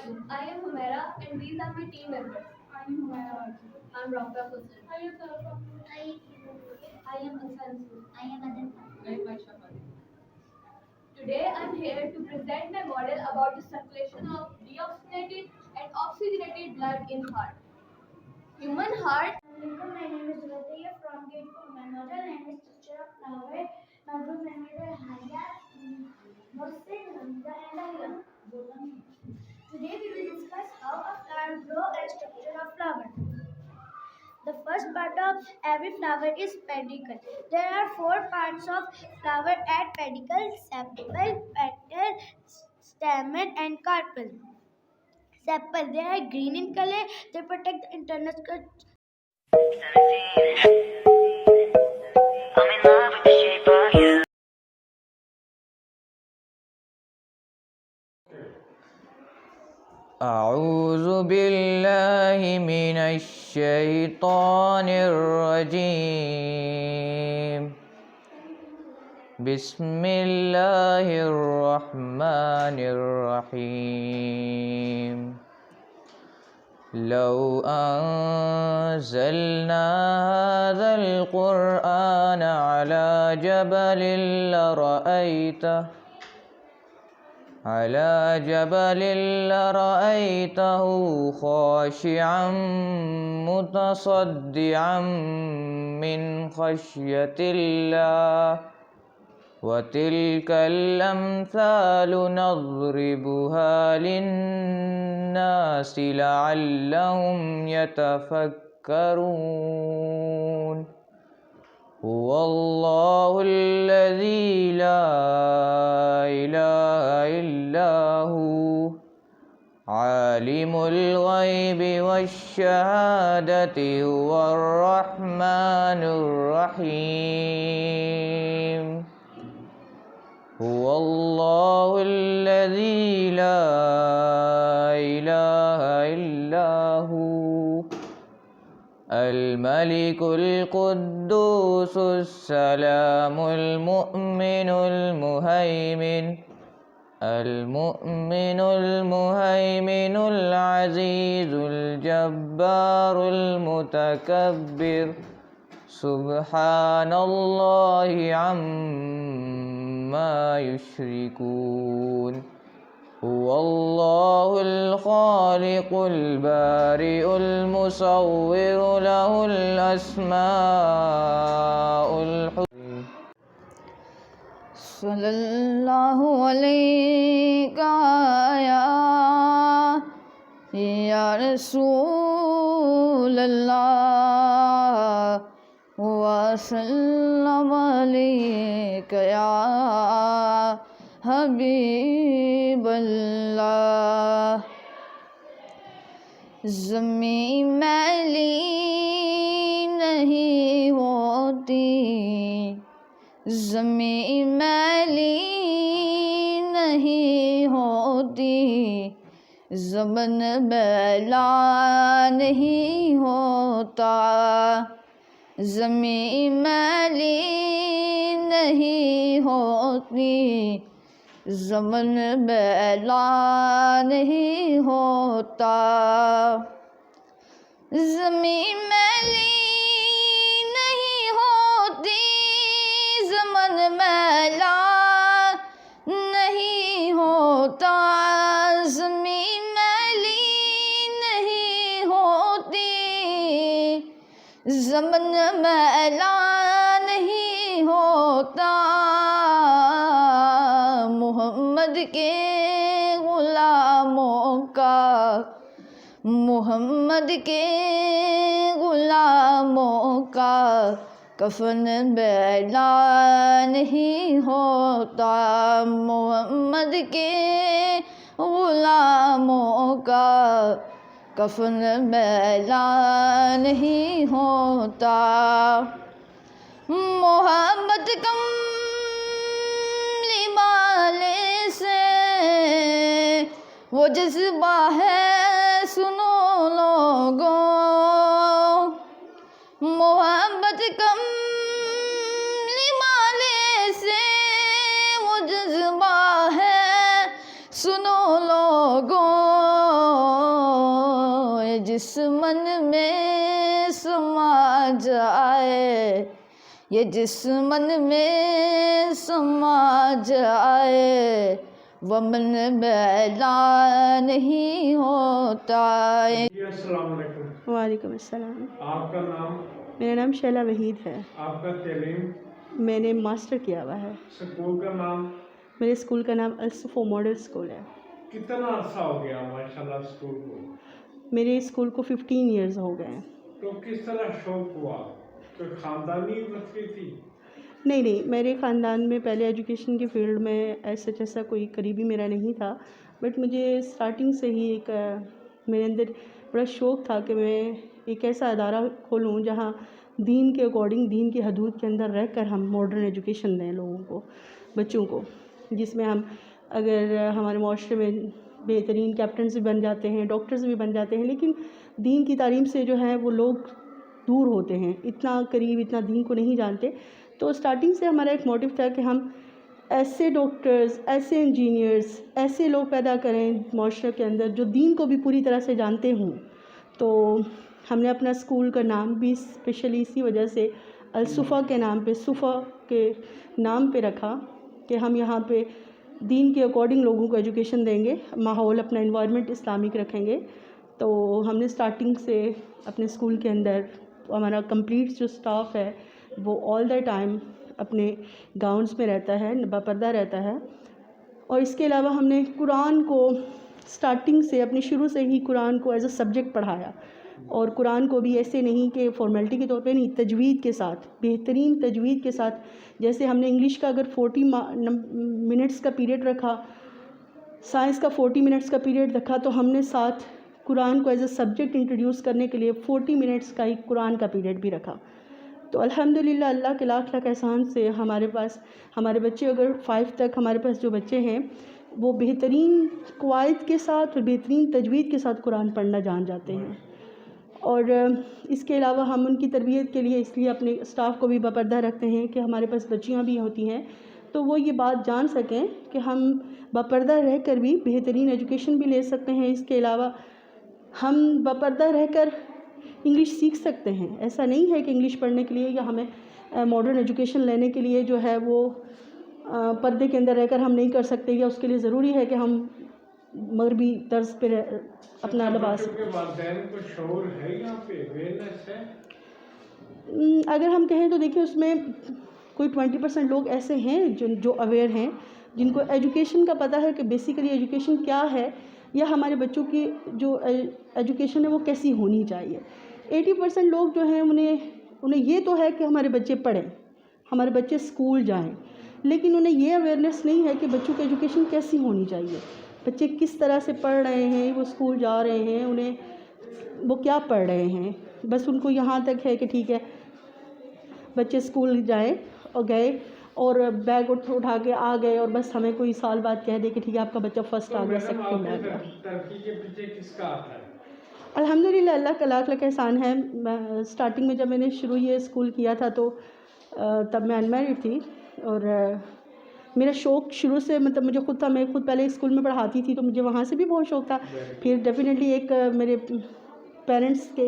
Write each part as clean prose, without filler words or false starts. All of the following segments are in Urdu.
you? I am Humaira and these are my team members. I am Humaira. I am Rafa Hussain. I am Sarfa. I am Hassan. I am Adan. I am Aisha. Today I am here to present my model about the circulation of deoxygenated and oxygenated blood in heart. Human heart. Assalamualaikum. My name is Radhiya from Gate 4. My model name is Structure of Flower. My group members are Haya, Mohsin, Hamza, and Ayla. Today we will discuss how a flower grows and structure of flower. The first part of every flower is pedicle. There are 4 parts of flower at pedicle: sepal, petal, stamen, and carpel. Sepal, they are green in color. They protect the internal I'm in love with the shape of you. أعوذ بالله من الشيطان الرجيم بسم الله الرحمن الرحيم لو أنزلنا هذا القرآن على جبل لرأيته خاشعا متصدعا من خشية الله وتلك الأمثال نضربها للناس لعلهم يتفكرون هو الله الذي لا إله إلا هو عالم الغيب والشهادة هو الرحمن الرحيم هو الله الذي لا إله إلا هو الملك القدوس السلام المؤمن المهيمن العزيز الجبار المتكبر سبحان الله عما يشركون هو الله الخالق البارئ المصور له الأسماء الحسنى صلى الله عليك يا رسول الله وسلم عليك يا حبیب اللہ زمین میلی نہیں ہوتی زمین میلی نہیں ہوتی زمن میلا نہیں ہوتا زمین میلی نہیں ہوتی زمن میلا نہیں ہوتا زمین میلی نہیں ہوتی زمن میلا نہیں ہوتا زمین میلی نہیں ہوتی زمن میلا نہیں ہوتا محمد کے غلاموں کا کفن میلا نہیں ہوتا محمد کے غلاموں کا کفن میلا نہیں ہوتا محبت کملی والے سے وہ جذبہ ہے سنو لوگوں محبت کملی والے سے وہ جذبہ ہے سنو لوگوں جس من میں سما جائے، یہ جس من میں سما جائے، وہ من میلا نہیں ہوتا ہے۔ جی السلام علیکم۔ وعلیکم السلام۔ آپ کا نام؟ میرا نام شیلا وحید ہے۔ آپ کا تعلیم؟ میں نے ماسٹر کیا ہوا ہے۔ اسکول کا نام؟ میرے اسکول کا نام الصفا ماڈل اسکول ہے۔ کتنا عرصہ ہو گیا ماشاءاللہ اسکول کو؟ میرے اسکول کو 15 ایئرز ہو گئے ہیں۔ تو کس طرح شوق ہوا؟ کوئی خاندانی وصفی تھی؟ نہیں، میرے خاندان میں پہلے ایجوکیشن کے فیلڈ میں ایسا کوئی قریبی میرا نہیں تھا، بٹ مجھے اسٹارٹنگ سے ہی ایک میرے اندر بڑا شوق تھا کہ میں ایک ایسا ادارہ کھولوں جہاں دین کے اکارڈنگ، دین کی حدود کے اندر رہ کر ہم ماڈرن ایجوکیشن دیں لوگوں کو، بچوں کو، جس میں ہم اگر ہمارے معاشرے میں بہترین کیپٹنز بھی بن جاتے ہیں، ڈاکٹرز بھی بن جاتے ہیں، لیکن دین کی تعلیم سے جو ہے وہ لوگ دور ہوتے ہیں، اتنا قریب، اتنا دین کو نہیں جانتے۔ تو اسٹارٹنگ سے ہمارا ایک موٹیو تھا کہ ہم ایسے ڈاکٹرز، ایسے انجینئرز، ایسے لوگ پیدا کریں معاشرے کے اندر جو دین کو بھی پوری طرح سے جانتے ہوں۔ تو ہم نے اپنا اسکول کا نام بھی اسپیشلی اسی وجہ سے الصفا کے نام پہ، صفا کے نام پہ رکھا کہ ہم یہاں پہ دین کے اکارڈنگ لوگوں کو ایجوکیشن دیں گے، ماحول، اپنا انوائرمنٹ اسلامک رکھیں گے۔ تو ہم نے اسٹارٹنگ سے اپنے اسکول کے اندر ہمارا کمپلیٹ جو اسٹاف ہے وہ آل دا ٹائم اپنے گاؤنز میں رہتا ہے، باپردہ رہتا ہے۔ اور اس کے علاوہ ہم نے قرآن کو اسٹارٹنگ سے، اپنی شروع سے ہی قرآن کو ایز اے سبجیکٹ پڑھایا، اور قرآن کو بھی ایسے نہیں کہ فارمیلٹی کے طور پہ نہیں، تجوید کے ساتھ، بہترین تجوید کے ساتھ۔ جیسے ہم نے انگلش کا اگر 40 منٹس کا پیریڈ رکھا، سائنس کا 40 منٹس کا پیریڈ رکھا، تو ہم نے ساتھ قرآن کو ایز اے سبجیکٹ انٹروڈیوس کرنے کے لیے 40 منٹس کا ہی قرآن کا پیریڈ بھی رکھا۔ تو الحمدللہ اللہ کے لاکھ احسان سے ہمارے پاس، ہمارے بچے اگر 5 تک ہمارے پاس جو بچے ہیں وہ بہترین قواعد کے ساتھ اور بہترین تجوید کے ساتھ قرآن پڑھنا جان جاتے ہیں۔ اور اس کے علاوہ ہم ان کی تربیت کے لیے اس لیے اپنے اسٹاف کو بھی باپردہ رکھتے ہیں کہ ہمارے پاس بچیاں بھی ہوتی ہیں تو وہ یہ بات جان سکیں کہ ہم باپردہ رہ کر بھی بہترین ایجوکیشن بھی لے سکتے ہیں۔ اس کے علاوہ ہم باپردہ رہ کر انگلش سیکھ سکتے ہیں۔ ایسا نہیں ہے کہ انگلش پڑھنے کے لیے یا ہمیں ماڈرن ایجوکیشن لینے کے لیے جو ہے وہ پردے کے اندر رہ کر ہم نہیں کر سکتے، یا اس کے لیے ضروری ہے کہ ہم مغربی طرز پہ اپنا لباس۔ بچوں کے والدین کو شعور ہے یہاں پہ، اویئرنیس ہے؟ اگر ہم کہیں تو دیکھیں اس میں کوئی 20% لوگ ایسے ہیں جو اویئر ہیں، جن کو ایجوکیشن کا پتہ ہے کہ بیسیکلی ایجوکیشن کیا ہے، یا ہمارے بچوں کی جو ایجوکیشن ہے وہ کیسی ہونی چاہیے۔ 80% لوگ جو ہیں انہیں یہ تو ہے کہ ہمارے بچے پڑھیں، ہمارے بچے اسکول جائیں، لیکن انہیں یہ اویئرنیس نہیں ہے کہ بچوں کی ایجوکیشن کیسی ہونی چاہیے، بچے کس طرح سے پڑھ رہے ہیں، وہ اسکول جا رہے ہیں، وہ کیا پڑھ رہے ہیں۔ بس ان کو یہاں تک ہے کہ ٹھیک ہے بچے اسکول جائیں اور گئے اور بیگ اٹھا کے آ گئے، اور بس ہمیں کوئی سال بعد کہہ دے کہ ٹھیک ہے آپ کا بچہ فرسٹ آ گیا، سیکنڈ آ گیا۔ ترقی کے پیچھے کس کا ہاتھ ہے؟ الحمدللہ اللہ کا لاکھ احسان ہے۔ اسٹارٹنگ میں جب میں نے شروع یہ اسکول کیا تھا تو تب میں انمیرڈ تھی، اور میرا شوق شروع سے مطلب مجھے خود تھا، میں خود پہلے اسکول میں پڑھاتی تھی تو مجھے وہاں سے بھی بہت شوق تھا۔ پھر ڈیفینیٹلی ایک میرے پیرنٹس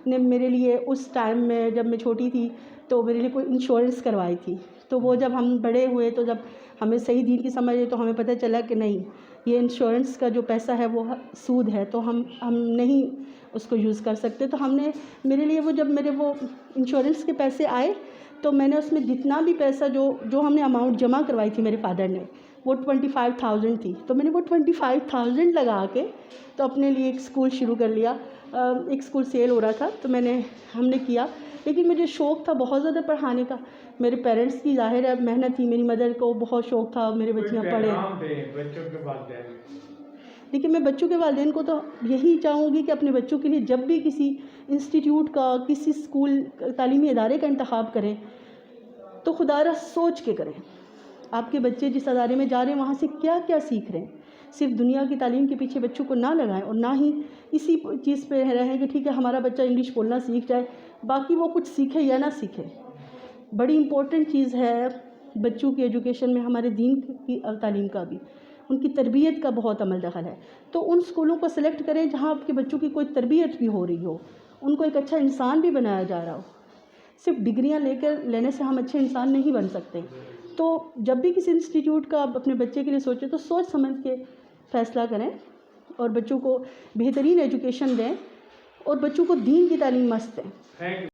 نے میرے لیے اس ٹائم میں جب میں چھوٹی تھی تو میرے لیے کوئی انشورنس کروائی تھی، تو وہ جب ہم بڑے ہوئے تو جب ہمیں صحیح دین کی سمجھ آئی تو ہمیں پتہ چلا کہ نہیں، یہ انشورنس کا جو پیسہ ہے وہ سود ہے، تو ہم نہیں اس کو یوز کر سکتے۔ تو ہم نے میرے لیے جب میرے وہ انشورنس کے پیسے آئے تو میں نے اس میں جتنا بھی پیسہ جو ہم نے اماؤنٹ جمع کروائی تھی میرے فادر نے، وہ 25,000 تھی، تو میں نے وہ 25,000 لگا کے تو اپنے لیے ایک اسکول شروع کر لیا۔ ایک اسکول سیل ہو رہا تھا تو ہم نے کیا، لیکن مجھے شوق تھا بہت زیادہ پڑھانے کا۔ میرے پیرنٹس کی ظاہر ہے محنت تھی، میری مدر کو بہت شوق تھا میرے بچیاں پڑھیں، بچوں کے والدین؟ لیکن میں بچوں کے والدین کو تو یہی چاہوں گی کہ اپنے بچوں کے لیے جب بھی کسی انسٹیٹیوٹ کا، کسی اسکول تعلیمی ادارے کا انتخاب کریں تو خدا را سوچ کے کریں، آپ کے بچے جس ادارے میں جا رہے ہیں وہاں سے کیا کیا سیکھ رہے ہیں۔ صرف دنیا کی تعلیم کے پیچھے بچوں کو نہ لگائیں، اور نہ ہی اسی چیز پہ رہیں کہ ٹھیک ہے ہمارا بچہ انگلش بولنا سیکھ جائے، باقی وہ کچھ سیکھے یا نہ سیکھے۔ بڑی امپورٹنٹ چیز ہے بچوں کی ایجوکیشن میں ہمارے دین کی تعلیم کا بھی، ان کی تربیت کا بہت عمل دخل ہے. تو ان اسکولوں کو سلیکٹ کریں جہاں آپ کے بچوں کی کوئی تربیت بھی ہو رہی ہو, ان کو ایک اچھا انسان بھی بنایا جا رہا ہو. صرف ڈگریاں لینے سے ہم اچھے انسان نہیں بن سکتے. تو جب بھی کسی انسٹیٹیوٹ کا آپ اپنے بچے کے لیے سوچیں تو سوچ سمجھ کے فیصلہ کریں اور بچوں کو بہترین ایجوکیشن دیں اور بچوں کو دین کی تعلیم مست دیں.